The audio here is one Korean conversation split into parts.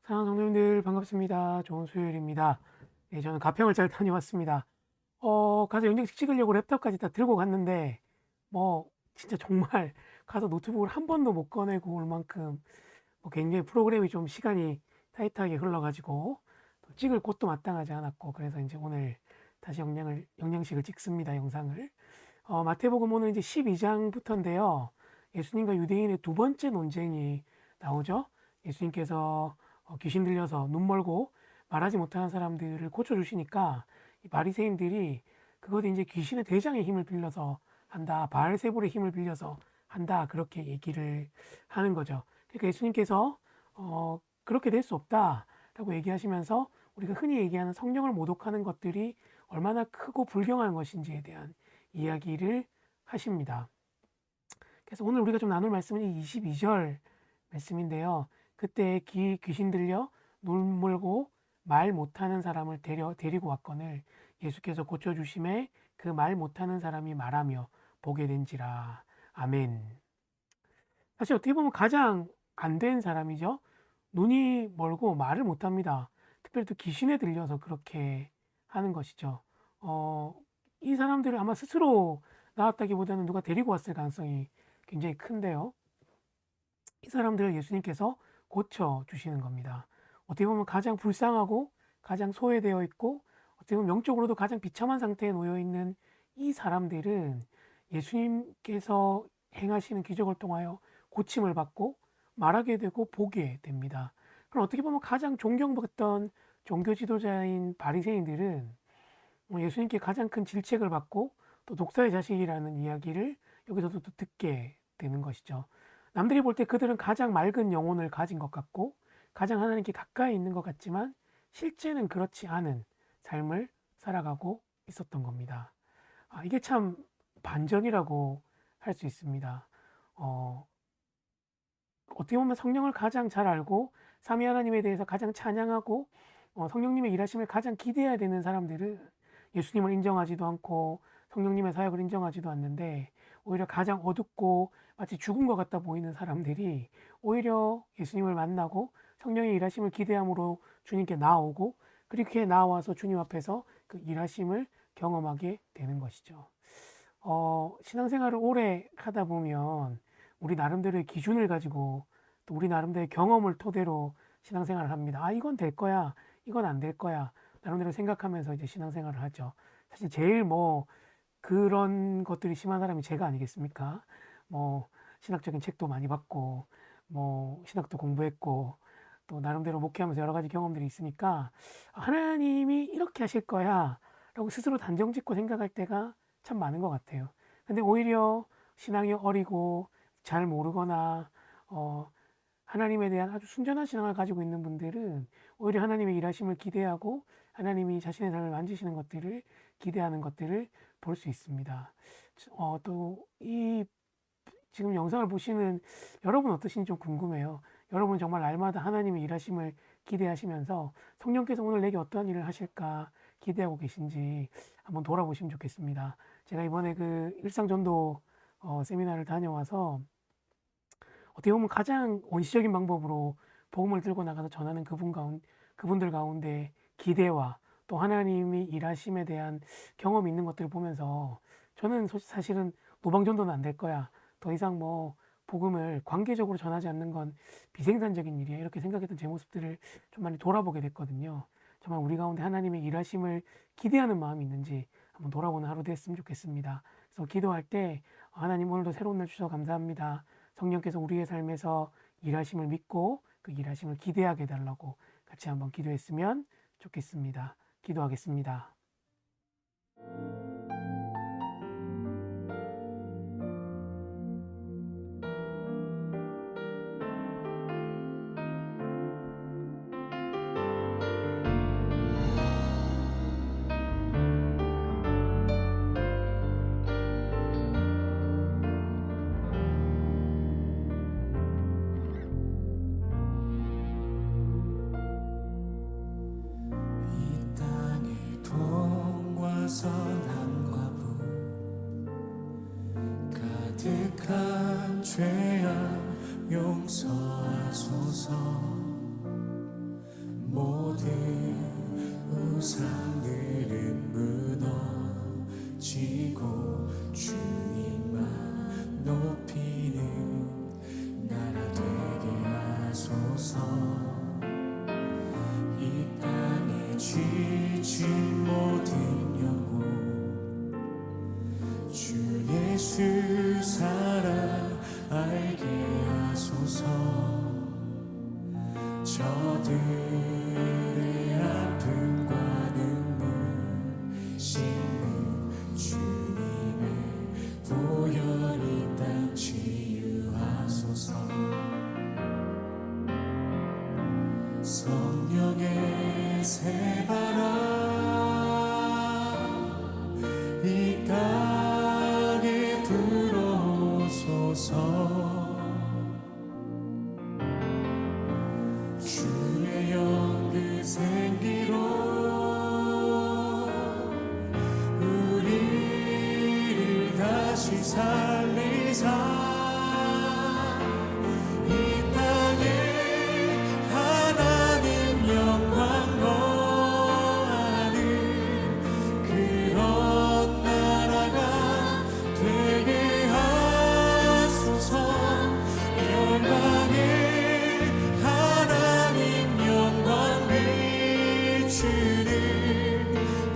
사랑하는 성도님들 반갑습니다. 좋은 수요일입니다. 네, 저는 가평을 잘 다녀왔습니다. 가서 영양식 찍으려고 랩탑까지 다 들고 갔는데 뭐 진짜 정말 가서 노트북을 한 번도 못 꺼내고 올 만큼 굉장히 프로그램이 좀 시간이 타이트하게 흘러가지고 또 찍을 곳도 마땅하지 않았고, 그래서 이제 오늘 다시 영양식을 찍습니다. 영상을. 마태복음 오늘 이제 12장부터인데요. 예수님과 유대인의 두 번째 논쟁이 나오죠. 예수님께서 귀신 들려서 눈 멀고 말하지 못하는 사람들을 고쳐주시니까 이 바리새인들이 그것이 이제 귀신의 대장의 힘을 빌려서 한다, 바알세불의 힘을 빌려서 한다, 그렇게 얘기를 하는 거죠. 그러니까 예수님께서 그렇게 될 수 없다라고 얘기하시면서 우리가 흔히 얘기하는 성령을 모독하는 것들이 얼마나 크고 불경한 것인지에 대한 이야기를 하십니다. 그래서 오늘 우리가 좀 나눌 말씀은 22절 말씀인데요. 그때 귀신 들려 눈 멀고 말 못하는 사람을 데리고 왔거늘 예수께서 고쳐주심에 그 말 못하는 사람이 말하며 보게 된지라. 아멘. 사실 어떻게 보면 가장 안 된 사람이죠. 눈이 멀고 말을 못합니다. 특별히 또 귀신에 들려서 그렇게 하는 것이죠. 이 사람들을 아마 스스로 나왔다기보다는 누가 데리고 왔을 가능성이 굉장히 큰데요. 이 사람들을 예수님께서 고쳐주시는 겁니다. 어떻게 보면 가장 불쌍하고 가장 소외되어 있고 어떻게 보면 영적으로도 가장 비참한 상태에 놓여 있는 이 사람들은 예수님께서 행하시는 기적을 통하여 고침을 받고 말하게 되고 보게 됩니다. 그럼 어떻게 보면 가장 존경받던 종교 지도자인 바리새인들은 예수님께 가장 큰 질책을 받고 또 독사의 자식이라는 이야기를 여기서도 또 듣게 되는 것이죠. 남들이 볼 때 그들은 가장 맑은 영혼을 가진 것 같고 가장 하나님께 가까이 있는 것 같지만 실제는 그렇지 않은 삶을 살아가고 있었던 겁니다. 이게 참 반전이라고 할 수 있습니다. 어떻게 보면 성령을 가장 잘 알고 삼위 하나님에 대해서 가장 찬양하고 성령님의 일하심을 가장 기대해야 되는 사람들은 예수님을 인정하지도 않고 성령님의 사역을 인정하지도 않는데, 오히려 가장 어둡고 마치 죽은 것 같다 보이는 사람들이 오히려 예수님을 만나고 성령의 일하심을 기대함으로 주님께 나오고 그렇게 나와서 주님 앞에서 그 일하심을 경험하게 되는 것이죠. 신앙생활을 오래 하다 보면 우리 나름대로의 기준을 가지고 또 우리 나름대로의 경험을 토대로 신앙생활을 합니다. 이건 될 거야, 이건 안 될 거야, 나름대로 생각하면서 이제 신앙생활을 하죠. 사실 제일 그런 것들이 심한 사람이 제가 아니겠습니까? 신학적인 책도 많이 받고 신학도 공부했고 또 나름대로 목회하면서 여러 가지 경험들이 있으니까 하나님이 이렇게 하실 거야 라고 스스로 단정짓고 생각할 때가 참 많은 것 같아요. 근데 오히려 신앙이 어리고 잘 모르거나 하나님에 대한 아주 순전한 신앙을 가지고 있는 분들은 오히려 하나님의 일하심을 기대하고 하나님이 자신의 삶을 만지시는 것들을 기대하는 것들을 볼 수 있습니다. 또 지금 영상을 보시는 여러분 어떠신지 좀 궁금해요. 여러분 정말 날마다 하나님의 일하심을 기대하시면서 성령께서 오늘 내게 어떠한 일을 하실까 기대하고 계신지 한번 돌아보시면 좋겠습니다. 제가 이번에 그 일상전도 세미나를 다녀와서 어떻게 보면 가장 원시적인 방법으로 복음을 들고 나가서 전하는 그분들 가운데 기대와 또 하나님이 일하심에 대한 경험이 있는 것들을 보면서 저는 사실은 노방전도는 안 될 거야, 더 이상 복음을 관계적으로 전하지 않는 건 비생산적인 일이야, 이렇게 생각했던 제 모습들을 좀 많이 돌아보게 됐거든요. 정말 우리 가운데 하나님의 일하심을 기대하는 마음이 있는지 한번 돌아보는 하루 됐으면 좋겠습니다. 그래서 기도할 때 하나님 오늘도 새로운 날 주셔서 감사합니다, 성령께서 우리의 삶에서 일하심을 믿고 그 일하심을 기대하게 해달라고 같이 한번 기도했으면 좋겠습니다. 기도하겠습니다. 이 땅의 돈과 선함과 부 가득한 죄악 용서하소서. 하소서. 이 땅에 지친 모든 영혼 주 예수 사랑 알게 하소서. 저들의 아픔과 눈물 씻는 주님의 보혈 이 땅 치유하소서. 성령의 새바람 이 땅에 불어오소서. 주의 영 그 생기로 우리를 다시 살리사. 이 땅에 하나님 영광 거하는 그런 나라가 되게 하소서. 열방에 하나님 영광 비추는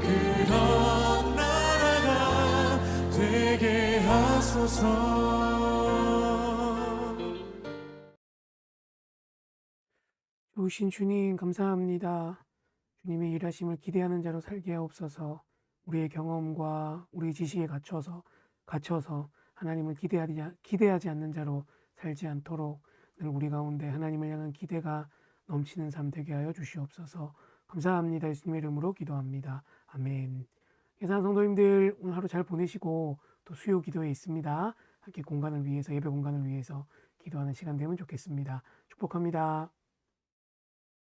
그런 나라가 되게 하소서. 좋으신 주님 감사합니다. 주님의 일하심을 기대하는 자로 살게 하옵소서. 우리의 경험과 우리의 지식에 갇혀서 하나님을 기대하지 않는 자로 살지 않도록 늘 우리 가운데 하나님을 향한 기대가 넘치는 삶 되게 하여 주시옵소서. 감사합니다. 예수님의 이름으로 기도합니다. 아멘. 예산 성도님들 오늘 하루 잘 보내시고 또 수요 기도에 있습니다. 함께 공간을 위해서 예배 공간을 위해서 기도하는 시간 되면 좋겠습니다. 축복합니다.